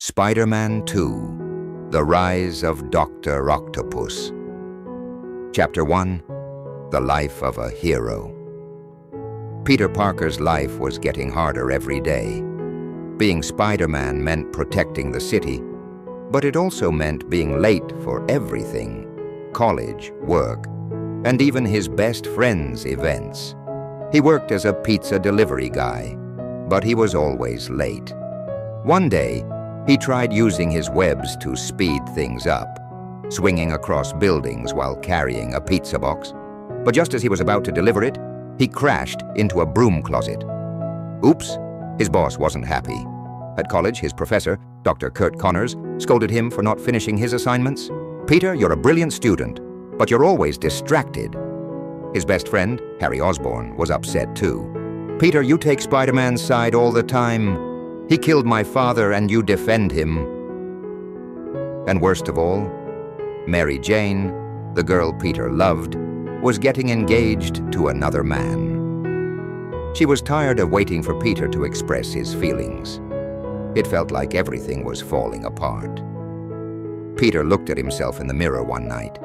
Spider-Man 2: The Rise of Doctor Octopus. Chapter 1: The Life of a Hero. Peter Parker's life was getting harder every day. Being Spider-Man meant protecting the city, but it also meant being late for everything: college, work, and even his best friend's events. He worked as a pizza delivery guy, but he was always late. One day, he tried using his webs to speed things up, swinging across buildings while carrying a pizza box. But just as he was about to deliver it, he crashed into a broom closet. Oops, his boss wasn't happy. At college, his professor, Dr. Kurt Connors, scolded him for not finishing his assignments. "Peter, you're a brilliant student, but you're always distracted." His best friend, Harry Osborn, was upset too. "Peter, you take Spider-Man's side all the time. He killed my father and you defend him." And worst of all, Mary Jane, the girl Peter loved, was getting engaged to another man. She was tired of waiting for Peter to express his feelings. It felt like everything was falling apart. Peter looked at himself in the mirror one night.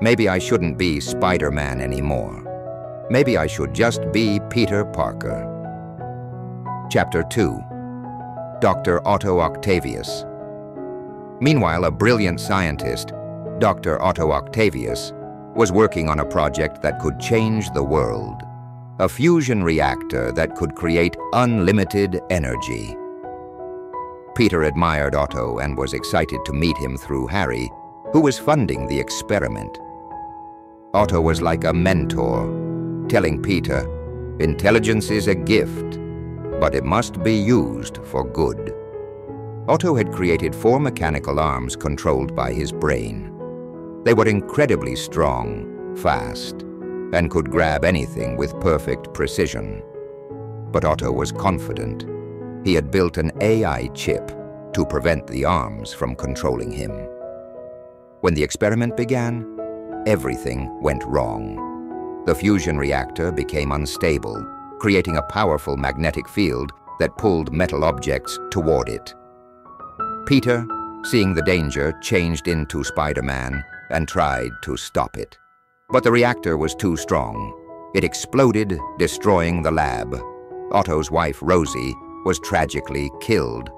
Maybe I shouldn't be Spider-Man anymore. Maybe I should just be Peter Parker. Chapter 2: Dr. Otto Octavius. Meanwhile, a brilliant scientist, Dr. Otto Octavius, was working on a project that could change the world. A fusion reactor that could create unlimited energy. Peter admired Otto and was excited to meet him through Harry, who was funding the experiment. Otto was like a mentor, telling Peter, "Intelligence is a gift, but it must be used for good." Otto had created 4 mechanical arms controlled by his brain. They were incredibly strong, fast, and could grab anything with perfect precision. But Otto was confident. He had built an AI chip to prevent the arms from controlling him. When the experiment began, everything went wrong. The fusion reactor became unstable, creating a powerful magnetic field that pulled metal objects toward it. Peter, seeing the danger, changed into Spider-Man and tried to stop it. But the reactor was too strong. It exploded, destroying the lab. Otto's wife, Rosie, was tragically killed.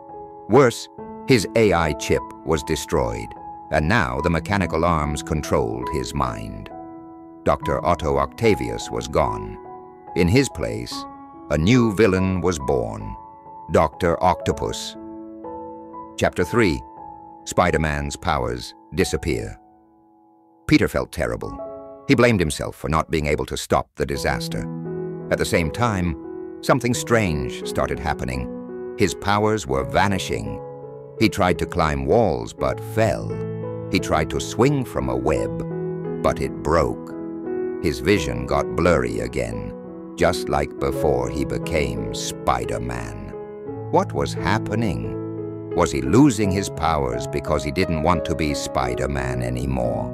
Worse, his AI chip was destroyed, and now the mechanical arms controlled his mind. Dr. Otto Octavius was gone. In his place, a new villain was born: Doctor Octopus. Chapter 3: Spider-Man's powers disappear. Peter felt terrible. He blamed himself for not being able to stop the disaster. At the same time, something strange started happening. His powers were vanishing. He tried to climb walls but fell. He tried to swing from a web, but it broke. His vision got blurry again, just like before he became Spider-Man. What was happening? Was he losing his powers because he didn't want to be Spider-Man anymore?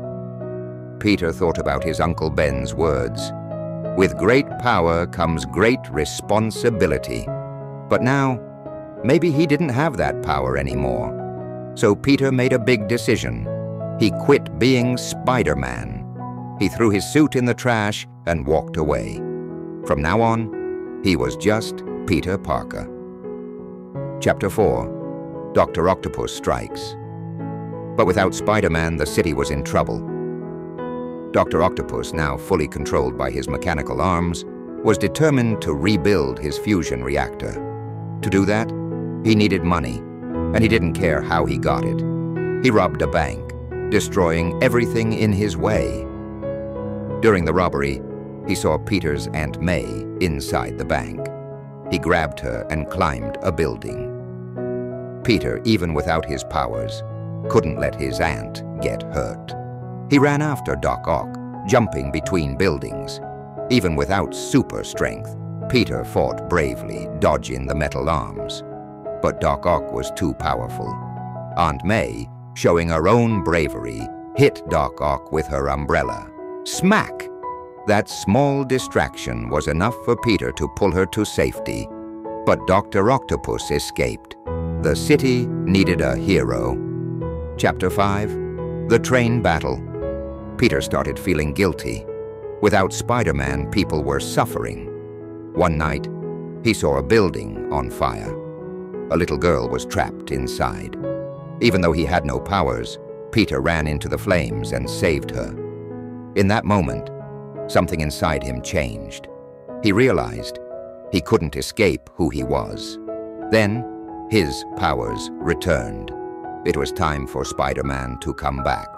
Peter thought about his Uncle Ben's words: "With great power comes great responsibility." But now, maybe he didn't have that power anymore. So Peter made a big decision. He quit being Spider-Man. He threw his suit in the trash and walked away. From now on, he was just Peter Parker. Chapter 4: Doctor Octopus strikes. But without Spider-Man, the city was in trouble. Dr. Octopus, now fully controlled by his mechanical arms, was determined to rebuild his fusion reactor. To do that, he needed money, and he didn't care how he got it. He robbed a bank, destroying everything in his way. During the robbery, he saw Peter's Aunt May inside the bank. He grabbed her and climbed a building. Peter, even without his powers, couldn't let his aunt get hurt. He ran after Doc Ock, jumping between buildings. Even without super strength, Peter fought bravely, dodging the metal arms. But Doc Ock was too powerful. Aunt May, showing her own bravery, hit Doc Ock with her umbrella. Smack! That small distraction was enough for Peter to pull her to safety. But Dr. Octopus escaped. The city needed a hero. Chapter 5. The Train Battle. Peter started feeling guilty. Without Spider-Man, people were suffering. One night, he saw a building on fire. A little girl was trapped inside. Even though he had no powers, Peter ran into the flames and saved her. In that moment, something inside him changed. He realized he couldn't escape who he was. Then, his powers returned. It was time for Spider-Man to come back.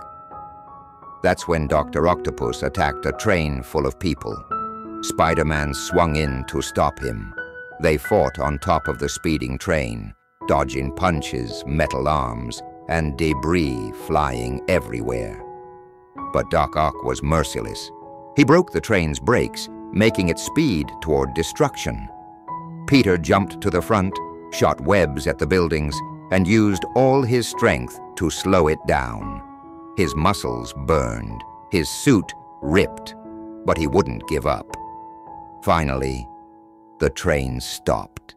That's when Doctor Octopus attacked a train full of people. Spider-Man swung in to stop him. They fought on top of the speeding train, dodging punches, metal arms, and debris flying everywhere. But Doc Ock was merciless. He broke the train's brakes, making it speed toward destruction. Peter jumped to the front, shot webs at the buildings, and used all his strength to slow it down. His muscles burned, his suit ripped, but he wouldn't give up. Finally, the train stopped,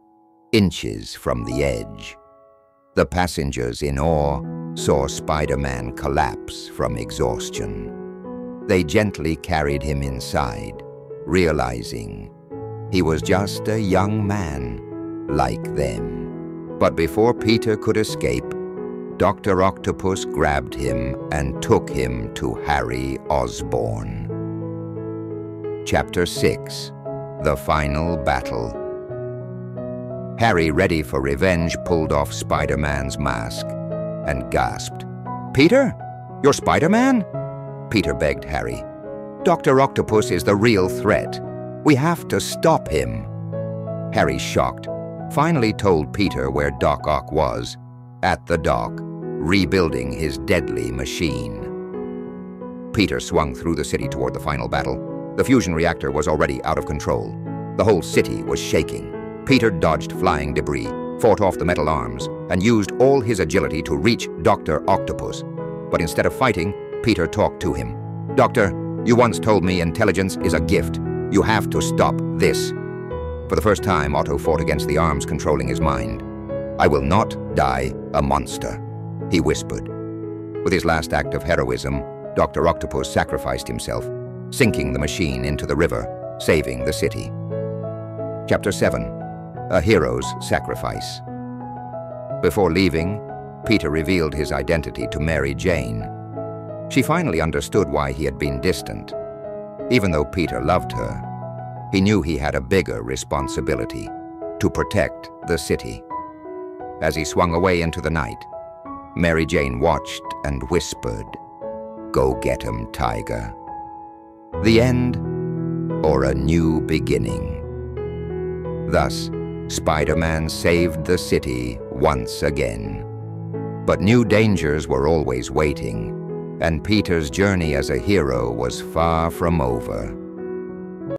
inches from the edge. The passengers, in awe, saw Spider-Man collapse from exhaustion. They gently carried him inside, realizing he was just a young man like them. But before Peter could escape, Doctor Octopus grabbed him and took him to Harry Osborn. Chapter 6. The Final Battle. Harry, ready for revenge, pulled off Spider-Man's mask and gasped. "Peter? You're Spider-Man?" Peter begged Harry. "Doctor Octopus is the real threat. We have to stop him." Harry, shocked, finally told Peter where Doc Ock was, at the dock, rebuilding his deadly machine. Peter swung through the city toward the final battle. The fusion reactor was already out of control. The whole city was shaking. Peter dodged flying debris, fought off the metal arms, and used all his agility to reach Doctor Octopus. But instead of fighting, Peter talked to him. "Doctor, you once told me intelligence is a gift. You have to stop this." For the first time, Otto fought against the arms controlling his mind. "I will not die a monster," he whispered. With his last act of heroism, Doctor Octopus sacrificed himself, sinking the machine into the river, saving the city. Chapter 7. A Hero's Sacrifice. Before leaving, Peter revealed his identity to Mary Jane. She finally understood why he had been distant. Even though Peter loved her, he knew he had a bigger responsibility: to protect the city. As he swung away into the night, Mary Jane watched and whispered, "Go get him, Tiger." The end, or a new beginning. Thus, Spider-Man saved the city once again. But new dangers were always waiting, and Peter's journey as a hero was far from over.